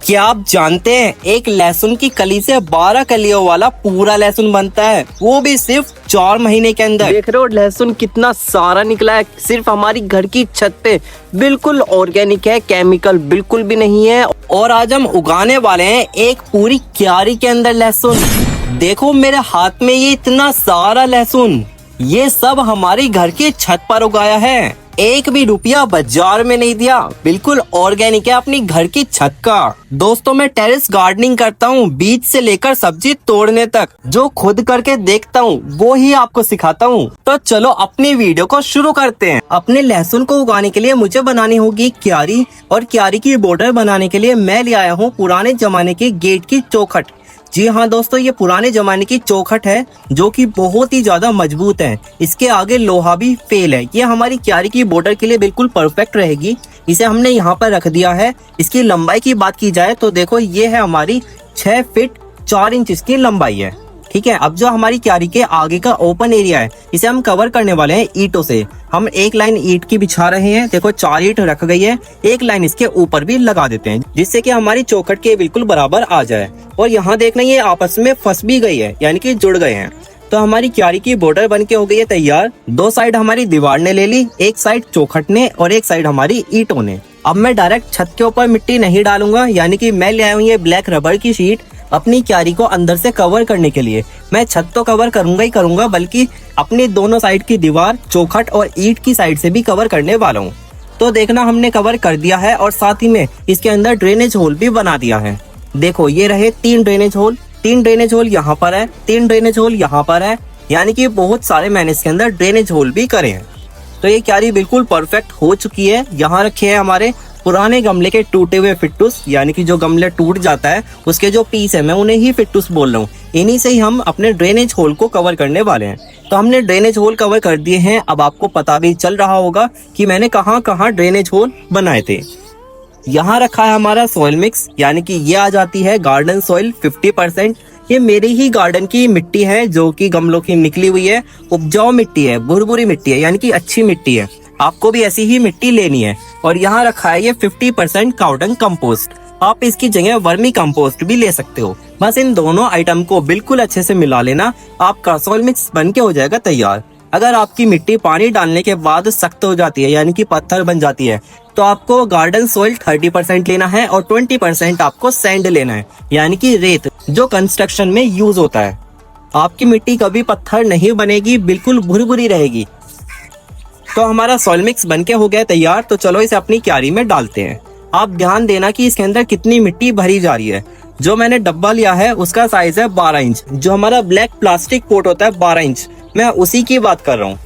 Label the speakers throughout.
Speaker 1: क्या आप जानते हैं एक लहसुन की कली से 12 कलियों वाला पूरा लहसुन बनता है, वो भी सिर्फ 4 महीने के अंदर।
Speaker 2: देख रहे हो लहसुन कितना सारा निकला है सिर्फ हमारी घर की छत पे। बिल्कुल ऑर्गेनिक है, केमिकल बिल्कुल भी नहीं है।
Speaker 1: और आज हम उगाने वाले हैं एक पूरी क्यारी के अंदर लहसुन। देखो मेरे हाथ में ये इतना सारा लहसुन, ये सब हमारी घर की छत पर उगाया है। एक भी रुपया बाजार में नहीं दिया, बिल्कुल ऑर्गेनिक है अपनी घर की छत का। दोस्तों मैं टेरेस गार्डनिंग करता हूँ, बीज से लेकर सब्जी तोड़ने तक। जो खुद करके देखता हूँ वो ही आपको सिखाता हूँ। तो चलो अपनी वीडियो को शुरू करते हैं। अपने लहसुन को उगाने के लिए मुझे बनानी होगी क्यारी, और क्यारी की बॉर्डर बनाने के लिए मैं ले आया हूँ पुराने जमाने की गेट की चौखट। जी हाँ दोस्तों, ये पुराने जमाने की चौखट है जो कि बहुत ही ज्यादा मजबूत है। इसके आगे लोहा भी फेल है। ये हमारी क्यारी की बॉर्डर के लिए बिल्कुल परफेक्ट रहेगी। इसे हमने यहाँ पर रख दिया है। इसकी लंबाई की बात की जाए तो देखो ये है हमारी 6 फीट 4 इंच इसकी लंबाई है। ठीक है, अब जो हमारी क्यारी के आगे का ओपन एरिया है इसे हम कवर करने वाले हैं ईंटों से। हम एक लाइन ईंट की बिछा रहे हैं। देखो 4 ईंट रख गई है, एक लाइन इसके ऊपर भी लगा देते हैं जिससे कि हमारी चौखट के बिल्कुल बराबर आ जाए। और यहाँ देखना ये आपस में फंस भी गई है, यानी कि जुड़ गए हैं। तो हमारी क्यारी की बॉर्डर बन के हो गई है तैयार। 2 साइड हमारी दीवार ने ले ली, एक साइड चौखट ने और एक साइड हमारी ईंटों ने। अब मैं डायरेक्ट छत के ऊपर मिट्टी नहीं डालूंगा, यानी कि मैं ले आया हूँ ये ब्लैक रबर की शीट अपनी क्यारी को अंदर से कवर करने के लिए। मैं छत तो कवर करूंगा ही करूंगा, बल्कि अपनी दोनों साइड की दीवार, चौखट और ईंट की साइड से भी कवर करने वाला हूँ। तो देखना हमने कवर कर दिया है और साथ ही में इसके अंदर ड्रेनेज होल भी बना दिया है। देखो ये रहे 3 ड्रेनेज होल, 3 ड्रेनेज होल यहाँ पर है, 3 ड्रेनेज होल यहाँ पर है, यानी कि बहुत सारे मैंने इसके अंदर ड्रेनेज होल भी करे हैं। तो ये क्यारी बिल्कुल परफेक्ट हो चुकी है। यहाँ रखे हैं हमारे पुराने गमले के टूटे हुए फिट्टूस, यानी कि जो गमले टूट जाता है उसके जो पीस है मैं उन्हें ही फिट्टूस बोल रहा हूँ। इन्हीं से ही हम अपने ड्रेनेज होल को कवर करने वाले हैं। तो हमने ड्रेनेज होल कवर कर दिए हैं। अब आपको पता भी चल रहा होगा कि मैंने कहाँ कहाँ ड्रेनेज होल बनाए थे। यहाँ रखा है हमारा सॉइल मिक्स, यानी कि ये आ जाती है गार्डन सॉइल 50%। ये मेरी ही गार्डन की मिट्टी है जो कि गमलों की निकली हुई है। उपजाऊ मिट्टी है, भुरभुरी मिट्टी है, यानी कि अच्छी मिट्टी है। आपको भी ऐसी ही मिट्टी लेनी है। और यहाँ रखा है ये 50% काउडंग कंपोस्ट। आप इसकी जगह वर्मी कंपोस्ट भी ले सकते हो। बस इन दोनों आइटम को बिल्कुल अच्छे से मिला लेना, आपका सॉइल मिक्स बन के हो जाएगा तैयार। अगर आपकी मिट्टी पानी डालने के बाद सख्त हो जाती है, यानी कि पत्थर बन जाती है, तो आपको गार्डन सॉइल 30% लेना है और 20% आपको सैंड लेना है, यानी कि रेत, जो कंस्ट्रक्शन में यूज होता है। आपकी मिट्टी कभी पत्थर नहीं बनेगी, बिल्कुल भुरभुरी रहेगी। तो हमारा सॉइल मिक्स बनके हो गया तैयार। तो चलो इसे अपनी क्यारी में डालते हैं। आप ध्यान देना कि इसके अंदर कितनी मिट्टी भरी जा रही है। जो मैंने डब्बा लिया है उसका साइज है 12 इंच। जो हमारा ब्लैक प्लास्टिक पोट होता है 12 इंच, मैं उसी की बात कर रहा हूँ।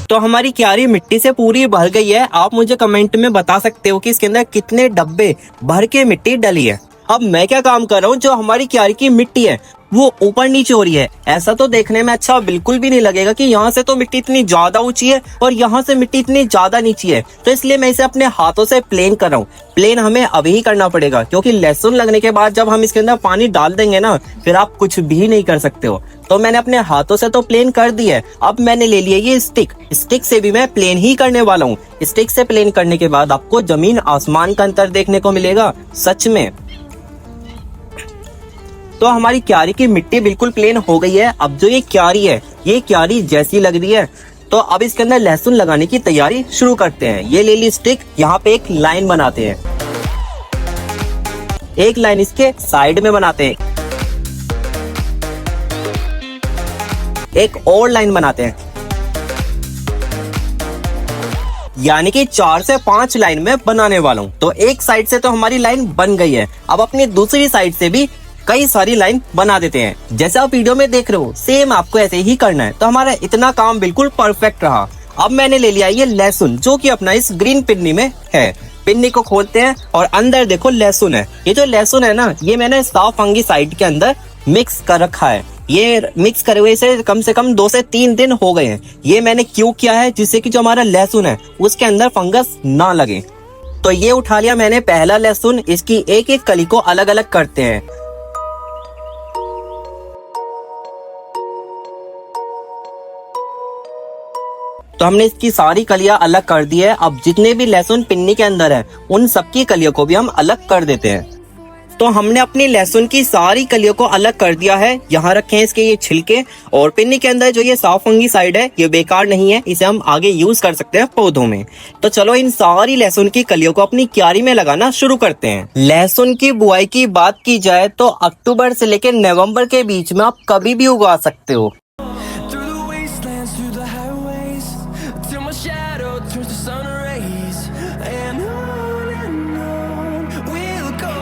Speaker 1: तो हमारी क्यारी मिट्टी से पूरी भर गई है। आप मुझे कमेंट में बता सकते हो कि इसके अंदर कितने डब्बे भर के मिट्टी डली है। अब मैं क्या काम कर रहा हूँ, जो हमारी क्यारी की मिट्टी है वो ऊपर नीचे हो रही है। ऐसा तो देखने में अच्छा बिल्कुल भी नहीं लगेगा कि यहाँ से तो मिट्टी इतनी ज्यादा ऊंची है और यहाँ से मिट्टी इतनी ज्यादा नीची है। तो इसलिए मैं इसे अपने हाथों से प्लेन कर रहा हूँ। प्लेन हमें अभी ही करना पड़ेगा, क्योंकि लहसुन लगने के बाद जब हम इसके अंदर पानी डाल देंगे ना, फिर आप कुछ भी नहीं कर सकते हो। तो मैंने अपने हाथों से तो प्लेन कर दी है। अब मैंने ले लिया ये स्टिक से भी मैं प्लेन ही करने वाला हूँ। स्टिक से प्लेन करने के बाद आपको जमीन आसमान का अंतर देखने को मिलेगा सच में। तो हमारी क्यारी की मिट्टी बिल्कुल प्लेन हो गई है। अब जो ये क्यारी है, ये क्यारी जैसी लग रही है। तो अब इसके अंदर लहसुन लगाने की तैयारी शुरू करते हैं। ये ले ली स्टिक, यहाँ पे एक लाइन बनाते हैं, एक लाइन इसके साइड में बनाते हैं, एक और लाइन बनाते हैं, यानी कि 4 से 5 लाइन में बनाने वाला हूँ। तो एक साइड से तो हमारी लाइन बन गई है। अब अपनी दूसरी साइड से भी कई सारी लाइन बना देते हैं। जैसे आप वीडियो में देख रहे हो सेम आपको ऐसे ही करना है। तो हमारा इतना काम बिल्कुल परफेक्ट रहा। अब मैंने ले लिया ये लहसुन, जो कि अपना इस ग्रीन पिन्नी में है। पिन्नी को खोलते हैं और अंदर देखो लहसुन है। ये जो लहसुन है ना, ये मैंने साफ फंगिसाइड के अंदर मिक्स कर रखा है। ये मिक्स करे हुए से कम 2 से 3 दिन हो गए हैं। ये मैंने क्यों किया है, जिससे कि जो हमारा लहसुन है उसके अंदर फंगस ना लगे। तो ये उठा लिया मैंने पहला लहसुन। इसकी एक एक कली को अलग अलग करते हैं। तो हमने इसकी सारी कलियां अलग कर दी है। अब जितने भी लहसुन पिन्नी के अंदर है उन सबकी कलियों को भी हम अलग कर देते हैं। तो हमने अपनी लहसुन की सारी कलियों को अलग कर दिया है। यहाँ रखे हैं इसके ये छिलके, और पिन्नी के अंदर जो ये साफ फंगी साइड है ये बेकार नहीं है, इसे हम आगे यूज कर सकते हैं पौधों में। तो चलो इन सारी लहसुन की कलियों को अपनी क्यारी में लगाना शुरू करते हैं। लहसुन की बुआई की बात की जाए तो अक्टूबर से लेकर नवंबर के बीच में आप कभी भी उगा सकते हो।
Speaker 3: Through the wastelands, through the highways, till my shadow turns to sun rays, and on we'll go.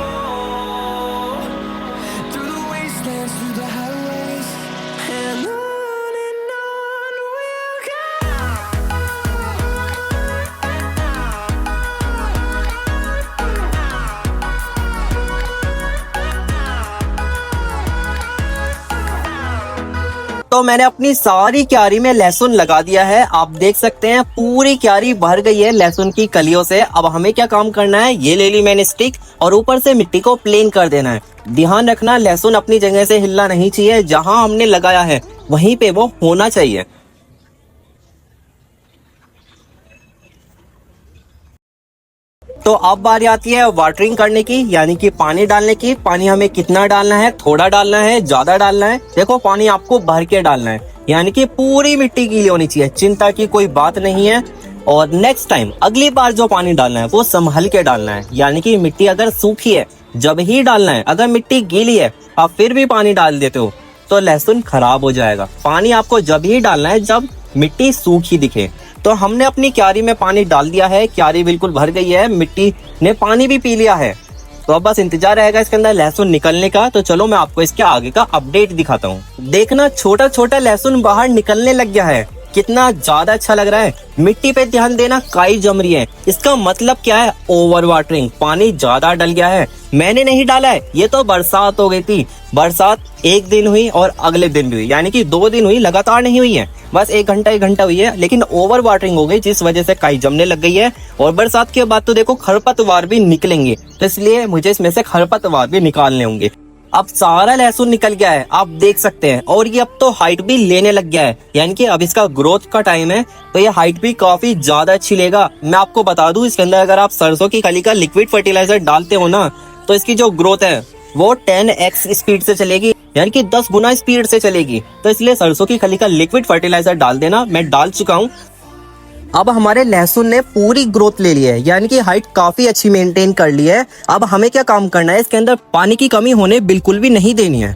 Speaker 3: Through the wastelands, through the highways, and on we'll
Speaker 1: तो मैंने अपनी सारी क्यारी में लहसुन लगा दिया है। आप देख सकते हैं पूरी क्यारी भर गई है लहसुन की कलियों से। अब हमें क्या काम करना है, ये ले ली मैंने स्टिक और ऊपर से मिट्टी को प्लेन कर देना है। ध्यान रखना लहसुन अपनी जगह से हिलना नहीं चाहिए, जहां हमने लगाया है वहीं पे वो होना चाहिए। तो अब बारी आती है वाटरिंग करने की, यानी कि पानी डालने की। पानी हमें कितना डालना है, थोड़ा डालना है, ज्यादा डालना है। देखो पानी आपको भर के डालना है, यानी कि पूरी मिट्टी गीली होनी चाहिए, चिंता की कोई बात नहीं है। और नेक्स्ट टाइम अगली बार जो पानी डालना है वो संभल के डालना है, यानी कि मिट्टी अगर सूखी है जब ही डालना है। अगर मिट्टी गीली है आप फिर भी पानी डाल देते हो तो लहसुन खराब हो जाएगा। पानी आपको जब ही डालना है जब मिट्टी सूखी दिखे। तो हमने अपनी क्यारी में पानी डाल दिया है, क्यारी बिल्कुल भर गई है, मिट्टी ने पानी भी पी लिया है। तो अब बस इंतजार रहेगा इसके अंदर लहसुन निकलने का। तो चलो मैं आपको इसके आगे का अपडेट दिखाता हूँ। देखना छोटा छोटा लहसुन बाहर निकलने लग गया है, कितना ज्यादा अच्छा लग रहा है। मिट्टी पे ध्यान देना, काई जम रही है। इसका मतलब क्या है, ओवर वाटरिंग, पानी ज्यादा डल गया है। मैंने नहीं डाला है, ये तो बरसात हो गई थी। बरसात एक दिन हुई और अगले दिन भी हुई, यानी कि 2 दिन हुई, लगातार नहीं हुई है, बस 1 घंटा हुई है। लेकिन ओवर वाटरिंग हो गई जिस वजह से काई जमने लग गई है। और बरसात के बाद तो देखो खरपतवार भी निकलेंगे, तो इसलिए मुझे इसमें से खरपतवार भी निकालने होंगे। अब सारा लहसुन निकल गया है, आप देख सकते हैं। और ये अब तो हाइट भी लेने लग गया है, यानी कि अब इसका ग्रोथ का टाइम है, तो ये हाइट भी काफी ज्यादा अच्छी लेगा। मैं आपको बता दूं, इसके अंदर अगर आप सरसों की कली का लिक्विड फर्टिलाइजर डालते हो ना, तो इसकी जो ग्रोथ है वो 10x स्पीड से चलेगी, यानी कि 10 गुना स्पीड से चलेगी। तो इसलिए सरसों की खली का लिक्विड फर्टिलाइजर डाल देना। मैं डाल चुका हूँ। अब हमारे लहसुन ने पूरी ग्रोथ ले ली है, यानी कि हाइट काफी अच्छी मेंटेन कर ली है। अब हमें क्या काम करना है, इसके अंदर पानी की कमी होने बिल्कुल भी नहीं देनी है।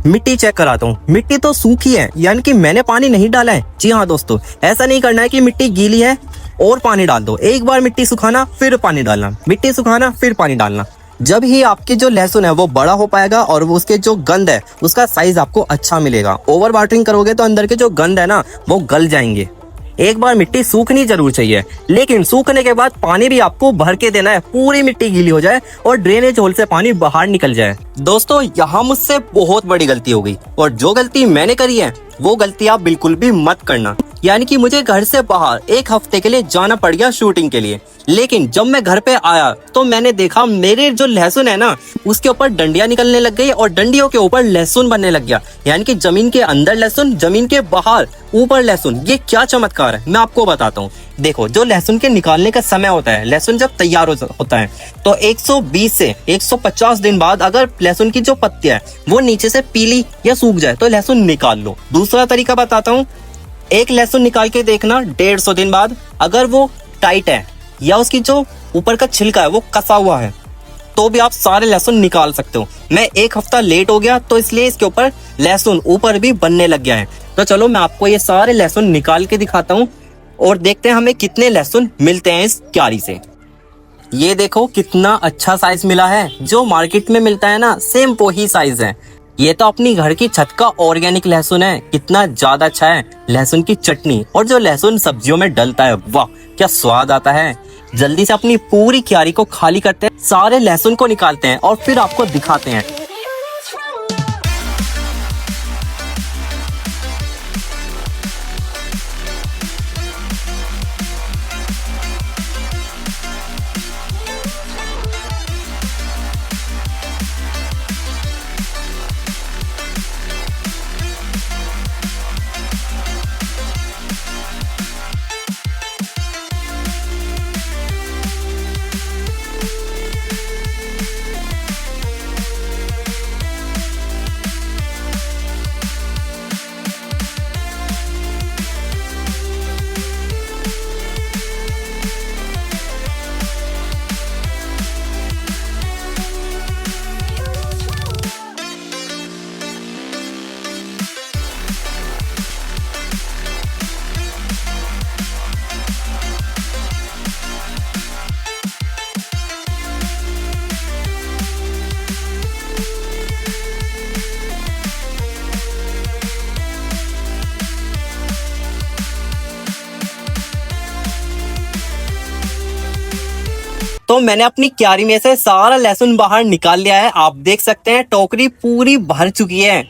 Speaker 1: मिट्टी चेक कराता हूँ, मिट्टी तो सूखी है, यानी कि मैंने पानी नहीं डाला है। जी हाँ दोस्तों, ऐसा नहीं करना है कि मिट्टी गीली है और पानी डाल दो। एक बार मिट्टी सुखाना फिर पानी डालना, मिट्टी सुखाना फिर पानी डालना। जब ही आपकी जो लहसुन है वो बड़ा हो पाएगा और वो उसके जो गंद है उसका साइज आपको अच्छा मिलेगा। ओवर वाटरिंग करोगे तो अंदर के जो गंद है ना वो गल जाएंगे। एक बार मिट्टी सूखनी जरूर चाहिए, लेकिन सूखने के बाद पानी भी आपको भर के देना है, पूरी मिट्टी गीली हो जाए और ड्रेनेज होल से पानी बाहर निकल जाए। दोस्तों यहाँ मुझसे बहुत बड़ी गलती हो गई, और जो गलती मैंने करी है वो गलती आप बिल्कुल भी मत करना। यानी कि मुझे घर से बाहर 1 हफ्ते के लिए जाना पड़ गया शूटिंग के लिए। लेकिन जब मैं घर पे आया तो मैंने देखा मेरे जो लहसुन है ना उसके ऊपर डंडियां निकलने लग गई और डंडियों के ऊपर लहसुन बनने लग गया। यानी कि जमीन के अंदर लहसुन, जमीन के बाहर ऊपर लहसुन। ये क्या चमत्कार है, मैं आपको बताता हूँ। देखो, जो लहसुन के निकालने का समय होता है, लहसुन जब तैयार होता है तो 120 से 150 दिन बाद अगर लहसुन की जो पत्तियां है वो नीचे से पीली या सूख जाए तो लहसुन निकाल लो। दूसरा तरीका बताता हूँ, एक लहसुन निकाल के देखना 150 दिन बाद, अगर वो टाइट है या उसकी जो ऊपर का छिलका है वो कसा हुआ है तो भी आप सारे लहसुन निकाल सकते हो। मैं 1 हफ्ता लेट हो गया तो इसलिए इसके ऊपर लहसुन ऊपर भी बनने लग गया है। तो चलो मैं आपको ये सारे लहसुन निकाल के दिखाता हूँ और देखते हैं हमें कितने लहसुन मिलते हैं इस क्यारी से। ये देखो कितना अच्छा साइज मिला है, जो मार्केट में मिलता है ना सेम वही साइज है। ये तो अपनी घर की छत का ऑर्गेनिक लहसुन है, कितना ज्यादा अच्छा है। लहसुन की चटनी और जो लहसुन सब्जियों में डलता है, वाह क्या स्वाद आता है। जल्दी से अपनी पूरी क्यारी को खाली करते हैं, सारे लहसुन को निकालते हैं और फिर आपको दिखाते हैं। तो मैंने अपनी क्यारी में से सारा लहसुन बाहर निकाल लिया है। आप देख सकते हैं टोकरी पूरी भर चुकी है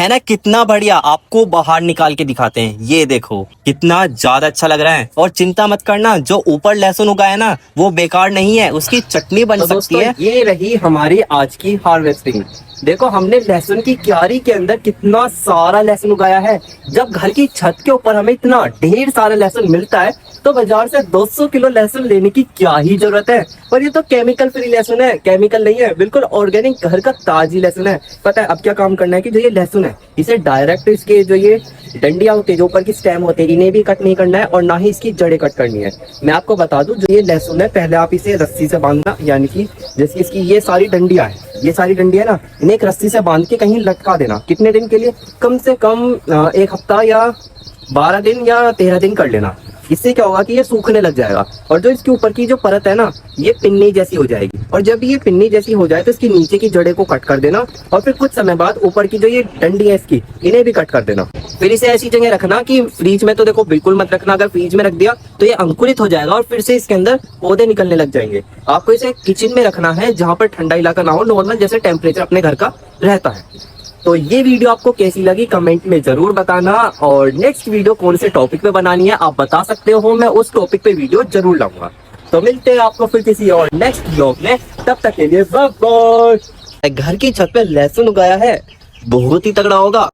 Speaker 1: ना। कितना बढ़िया, आपको बाहर निकाल के दिखाते हैं। ये देखो कितना ज्यादा अच्छा लग रहा है। और चिंता मत करना, जो ऊपर लहसुन उगा है ना वो बेकार नहीं है, उसकी चटनी बन
Speaker 2: तो
Speaker 1: सकती
Speaker 2: दोस्तों
Speaker 1: है।
Speaker 2: ये रही हमारी आज की हार्वेस्टिंग। देखो हमने लहसुन की क्यारी के अंदर कितना सारा लहसुन उगाया है। जब घर की छत के ऊपर हमें इतना ढेर सारा लहसुन मिलता है तो बाजार से 200 किलो लहसुन लेने की क्या ही जरूरत है। और ये तो केमिकल फ्री लहसुन है, केमिकल नहीं है, बिल्कुल ऑर्गेनिक घर का ताजी लहसुन है। पता है अब क्या काम करना है कि जो ये लहसुन है इसे डायरेक्ट इसके जो ये डंडियां होती है, जो ऊपर की स्टेम होती है, इन्हें भी कट नहीं करना है और ना ही इसकी जड़ें कट करनी है। मैं आपको बता दूं, जो ये लहसुन है पहले आप इसे रस्सी से बांधना, यानी कि जैसे इसकी ये सारी डंडियां है, ये सारी डंडियां ना, इन्हें एक रस्सी से बांध के कहीं लटका देना। कितने दिन के लिए? कम से कम 1 हफ्ता या 12 दिन या 13 दिन कर लेना। इससे क्या होगा कि ये सूखने लग जाएगा और जो इसके ऊपर की जो परत है ना ये पिन्नी जैसी हो जाएगी। और जब ये पिन्नी जैसी हो जाए तो इसकी नीचे की जड़ें को कट कर देना और फिर कुछ समय बाद ऊपर की जो ये डंडी है इसकी, इन्हें भी कट कर देना। फिर इसे ऐसी जगह रखना कि फ्रीज में तो देखो बिल्कुल मत रखना, अगर फ्रीज में रख दिया तो ये अंकुरित हो जाएगा और फिर से इसके अंदर पौधे निकलने लग जाएंगे। आपको इसे किचन में रखना है जहाँ पर ठंडा इलाका ना हो, नॉर्मल जैसे टेम्परेचर अपने घर का रहता है। तो ये वीडियो आपको कैसी लगी कमेंट में जरूर बताना, और नेक्स्ट वीडियो कौन से टॉपिक पे बनानी है आप बता सकते हो, मैं उस टॉपिक पे वीडियो जरूर लाऊंगा। तो मिलते हैं आपको फिर किसी और नेक्स्ट व्लॉग में, तब तक के लिए बाय बाय। घर की छत पे लहसुन उगाया है, बहुत ही तगड़ा होगा।